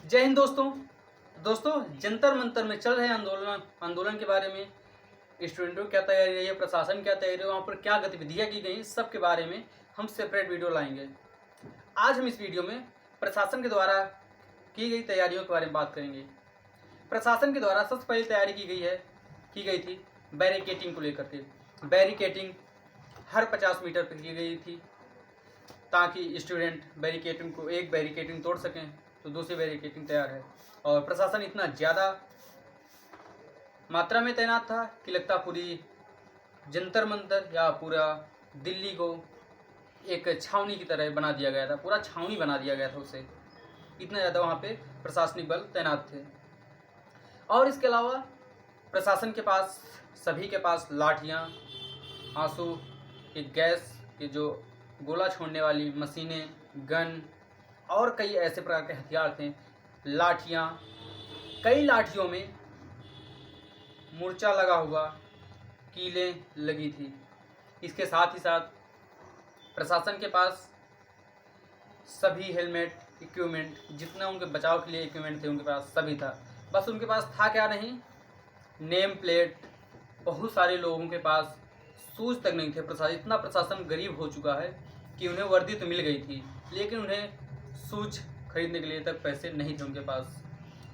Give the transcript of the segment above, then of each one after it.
जय हिंद दोस्तों। जंतर मंतर में चल रहे आंदोलन के बारे में, स्टूडेंटों की क्या तैयारी रही है, प्रशासन क्या तैयारी है, वहाँ पर क्या गतिविधियाँ की गई, सब के बारे में हम सेपरेट वीडियो लाएंगे। आज हम इस वीडियो में प्रशासन के द्वारा की गई तैयारियों के बारे में बात करेंगे। प्रशासन के द्वारा सबसे पहले तैयारी की गई थी बैरिकेटिंग को लेकर के। बैरिकेटिंग हर 50 मीटर पर की गई थी ताकि स्टूडेंट एक बैरिकेटिंग तोड़ सकें तो दूसरी बैरिकेटिंग तैयार है। और प्रशासन इतना ज़्यादा मात्रा में तैनात था कि लगता पूरी जंतर मंतर या पूरा दिल्ली को एक छावनी की तरह बना दिया गया था, पूरा छावनी बना दिया गया था उसे। इतना ज़्यादा वहाँ पे प्रशासनिक बल तैनात थे। और इसके अलावा प्रशासन के पास, सभी के पास लाठियाँ, आंसू, एक गैस के जो गोला छोड़ने वाली मशीनें, गन और कई ऐसे प्रकार के हथियार थे। लाठियाँ, कई लाठियों में मूर्छा लगा हुआ, कीलें लगी थी। इसके साथ ही साथ प्रशासन के पास सभी हेलमेट, इक्विपमेंट, जितना उनके बचाव के लिए इक्विपमेंट थे उनके पास सभी था। बस उनके पास था क्या नहीं, नेम प्लेट। बहुत सारे लोगों के पास शूज तक नहीं थे। इतना प्रशासन गरीब हो चुका है कि उन्हें वर्दी तो मिल गई थी लेकिन उन्हें शूज खरीदने के लिए तक पैसे नहीं थे उनके पास।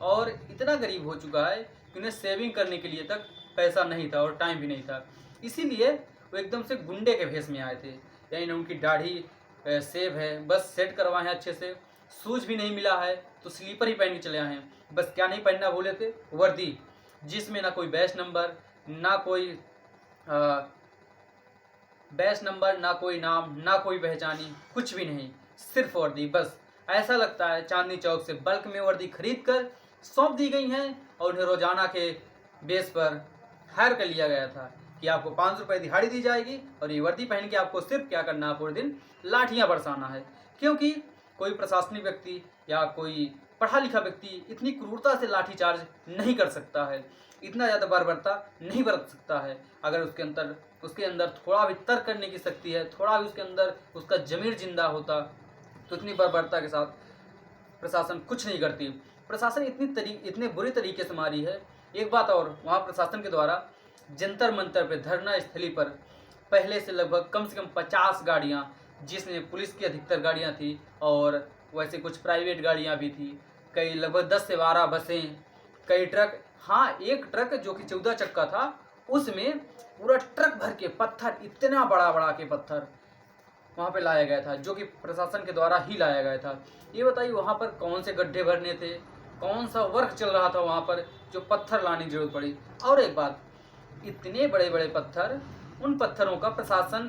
और इतना गरीब हो चुका है कि उन्हें सेविंग करने के लिए तक पैसा नहीं था और टाइम भी नहीं था। इसीलिए वो एकदम से गुंडे के भेष में आए थे। यानी उनकी दाढ़ी सेव है, बस सेट करवाए हैं अच्छे से। शूज भी नहीं मिला है तो स्लीपर ही पहन के चले आए हैं। बस क्या नहीं पहनना भूले थे, वर्दी, जिसमें ना कोई बैच नंबर, ना कोई ना कोई नाम, ना कोई पहचानी, कुछ भी नहीं, सिर्फ वर्दी। बस ऐसा लगता है चांदनी चौक से बल्क में वर्दी खरीद कर सौंप दी गई हैं और उन्हें रोजाना के बेस पर हायर कर लिया गया था कि आपको 500 रुपये दिहाड़ी दी जाएगी और ये वर्दी पहन के आपको सिर्फ क्या करना है, पूरे दिन लाठियाँ बरसाना है। क्योंकि कोई प्रशासनिक व्यक्ति या कोई पढ़ा लिखा व्यक्ति इतनी क्रूरता से लाठीचार्ज नहीं कर सकता है, इतना ज़्यादा बर्बरता नहीं बरत सकता है। अगर उसके अंदर थोड़ा भी तर्क करने की शक्ति है, थोड़ा भी उसके अंदर उसका ज़मीर जिंदा होता तो इतनी बर्बरता के साथ प्रशासन कुछ नहीं करती। प्रशासन इतने बुरी तरीके से मारी है। एक बात और, वहाँ प्रशासन के द्वारा जंतर मंतर पर, धरना स्थली पर पहले से लगभग कम से कम 50 गाड़ियाँ, जिसमें पुलिस की अधिकतर गाड़ियाँ थी और वैसे कुछ प्राइवेट गाड़ियाँ भी थी, कई लगभग 10 से 12 बसें, कई ट्रक। हाँ, एक ट्रक जो कि 14 चक्का था, उसमें पूरा ट्रक भर के पत्थर, इतना बड़ा बड़ा के पत्थर वहाँ पे लाया गया था, जो कि प्रशासन के द्वारा ही लाया गया था। ये बताइए वहाँ पर कौन से गड्ढे भरने थे, कौन सा वर्क चल रहा था वहाँ पर जो पत्थर लाने की जरूरत पड़ी। और एक बात, इतने बड़े बड़े पत्थर, उन पत्थरों का प्रशासन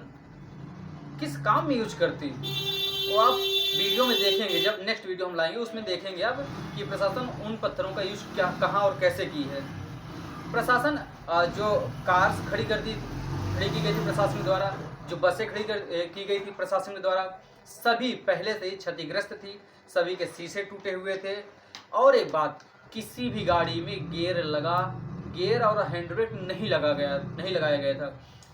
किस काम में यूज करती, वो आप वीडियो में देखेंगे। जब नेक्स्ट वीडियो हम लाएंगे उसमें देखेंगे आप कि प्रशासन उन पत्थरों का यूज कहाँ और कैसे की है। प्रशासन जो कार्स खड़ी की गई थी प्रशासन द्वारा, जो बसें की गई थी प्रशासन के द्वारा, सभी पहले से ही क्षतिग्रस्त थी, सभी के शीशे टूटे हुए थे। और एक बात, किसी भी गाड़ी में गियर और हैंड ब्रेक नहीं लगाया गया था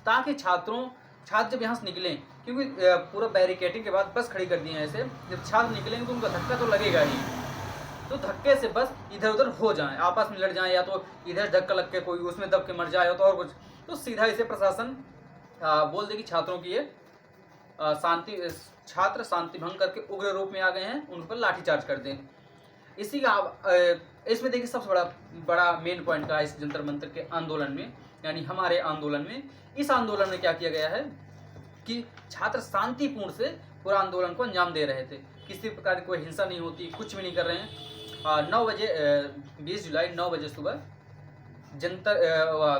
ताकि छात्र जब यहाँ से निकलें, क्योंकि पूरा बैरिकेटिंग के बाद बस खड़ी कर दी है ऐसे, जब छात्र निकलेंगे तो उनका धक्का तो लगेगा ही, तो धक्के से बस इधर उधर हो जाएं, आपस में लड़ जाएं, या तो इधर धक्का लग के कोई उसमें दब के मर जाए तो और कुछ, तो सीधा इसे प्रशासन बोल दे कि छात्रों की ये छात्र शांति भंग करके उग्र रूप में आ गए हैं, उन पर लाठीचार्ज कर दें। इसी का इसमें देखिए सबसे बड़ा मेन पॉइंट का इस जंतर मंतर के आंदोलन में, यानी हमारे आंदोलन में, इस आंदोलन में क्या किया गया है कि छात्र शांतिपूर्ण से पूरा आंदोलन को अंजाम दे रहे थे। किसी प्रकार की कोई हिंसा नहीं होती, कुछ भी नहीं कर रहे हैं। 9 बजे 20 जुलाई 9 बजे सुबह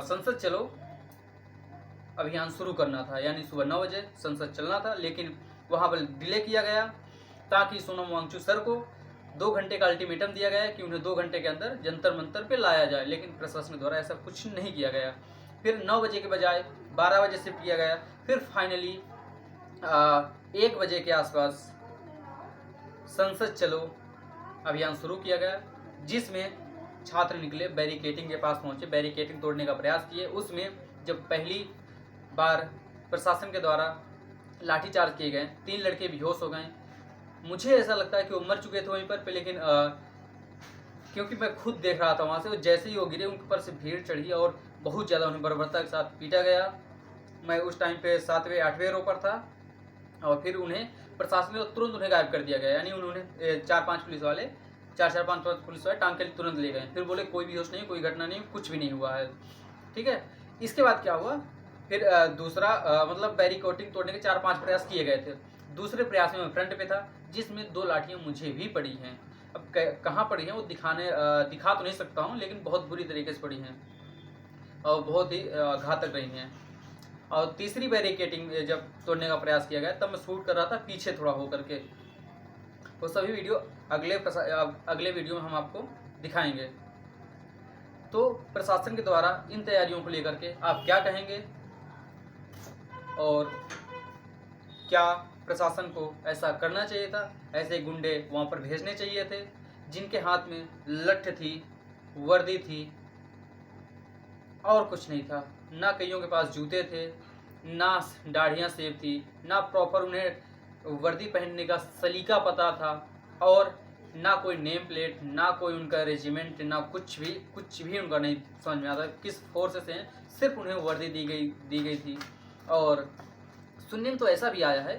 संसद चलो अभियान शुरू करना था, यानी सुबह 9 बजे संसद चलना था, लेकिन वहाँ पर डिले किया गया ताकि सोनम वांगचुक सर को 2 घंटे का अल्टीमेटम दिया गया कि उन्हें 2 घंटे के अंदर जंतर मंतर पे लाया जाए, लेकिन प्रशासन द्वारा ऐसा कुछ नहीं किया गया। फिर 9 बजे के बजाय 12 बजे शिफ्ट किया गया। फिर फाइनली 1 बजे के आसपास संसद चलो अभियान शुरू किया गया, जिसमें छात्र निकले, बैरिकेटिंग के पास पहुंचे, बैरिकेटिंग तोड़ने का प्रयास किए। उसमें जब पहली बार प्रशासन के द्वारा लाठीचार्ज किए गए, 3 लड़के बेहोश हो गए। मुझे ऐसा लगता है कि वो मर चुके थे वहीं पर, लेकिन क्योंकि मैं खुद देख रहा था वहाँ से, जैसे ही वो गिरे उनके ऊपर से भीड़ चढ़ी और बहुत ज़्यादा उन्हें बर्बरता के साथ पीटा गया। मैं उस टाइम पे 7वें 8वें रो पर था और फिर उन्हें प्रशासन ने तुरंत उन्हें गायब कर दिया गया, यानी उन्होंने 4-5 पुलिस वाले 4-4 5 पुलिस वाले टांग के तुरंत ले गए। फिर बोले कोई भी होश नहीं, कोई घटना नहीं, कुछ भी नहीं हुआ है। ठीक है, इसके बाद क्या हुआ, फिर दूसरा मतलब बैरिकेडिंग तोड़ने के 4-5 प्रयास किए गए थे। दूसरे प्रयास में मैं फ्रंट पे था, जिसमें 2 लाठियाँ मुझे भी पड़ी हैं। अब कहाँ पड़ी हैं वो दिखा तो नहीं सकता हूँ, लेकिन बहुत बुरी तरीके से पड़ी हैं और बहुत ही घातक रही हैं। और तीसरी बैरिकेडिंग जब तोड़ने का प्रयास किया गया तब मैं शूट कर रहा था पीछे थोड़ा हो करके। वो सभी वीडियो अगले वीडियो में हम आपको दिखाएंगे। तो प्रशासन के द्वारा इन तैयारियों को लेकर के आप क्या कहेंगे, और क्या प्रशासन को ऐसा करना चाहिए था, ऐसे गुंडे वहाँ पर भेजने चाहिए थे जिनके हाथ में लठ थी, वर्दी थी और कुछ नहीं था, ना कईयों के पास जूते थे, ना दाढ़ियाँ सेव थी, ना प्रॉपर उन्हें वर्दी पहनने का सलीका पता था, और ना कोई नेम प्लेट, ना कोई उनका रेजिमेंट, ना कुछ भी उनका नहीं समझ में आता किस फोर्स से हैं। सिर्फ उन्हें वर्दी दी गई थी। और सुनने में तो ऐसा भी आया है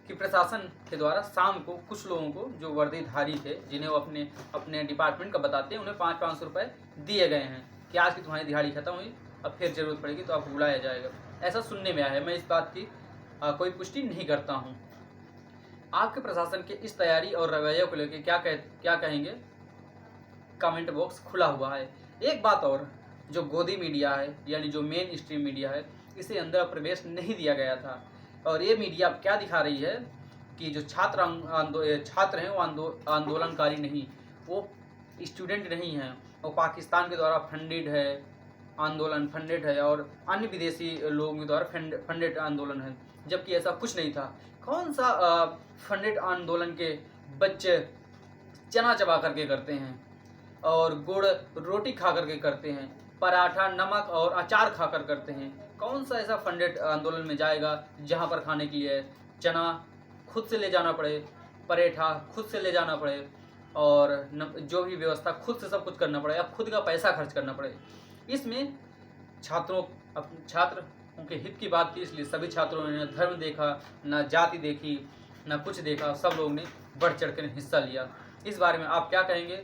कि प्रशासन के द्वारा शाम को कुछ लोगों को जो वर्दीधारी थे, जिन्हें वो अपने डिपार्टमेंट का बताते हैं, उन्हें 500-500 रुपये दिए गए हैं कि आज की तुम्हारी दिहाड़ी खत्म हुई, अब फिर जरूरत पड़ेगी तो आपको बुलाया जाएगा। ऐसा सुनने में आया है, मैं इस बात की कोई पुष्टि नहीं करता हूँ। आपके प्रशासन के इस तैयारी और रवैये को लेकर क्या कहेंगे, कमेंट बॉक्स खुला हुआ है। एक बात और, जो गोदी मीडिया है यानी जो मेन स्ट्रीम मीडिया है, इसे अंदर प्रवेश नहीं दिया गया था। और ये मीडिया क्या दिखा रही है कि जो छात्र हैं वो आंदोलनकारी नहीं, वो स्टूडेंट नहीं हैं, वो पाकिस्तान के द्वारा फंडेड है और अन्य विदेशी लोगों के द्वारा फंडेड आंदोलन है, जबकि ऐसा कुछ नहीं था। कौन सा फंडेड आंदोलन के बच्चे चना चबा करके करते हैं और गुड़ रोटी खा करके करते हैं, पराठा नमक और अचार खाकर करते हैं। कौन सा ऐसा फंडेड आंदोलन में जाएगा जहां पर खाने के लिए चना खुद से ले जाना पड़े, पराठा खुद से ले जाना पड़े और जो भी व्यवस्था खुद से सब कुछ करना पड़े, या खुद का पैसा खर्च करना पड़े। इसमें छात्रों के हित की बात थी, इसलिए सभी छात्रों ने न धर्म देखा, न जाति देखी, न कुछ देखा, सब लोग ने बढ़ चढ़ कर हिस्सा लिया। इस बारे में आप क्या कहेंगे,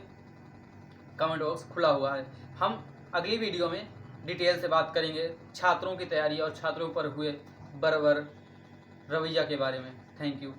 कमेंट बॉक्स खुला हुआ है। हम अगली वीडियो में डिटेल से बात करेंगे छात्रों की तैयारी और छात्रों पर हुए बर्बर रवैया के बारे में। Thank you.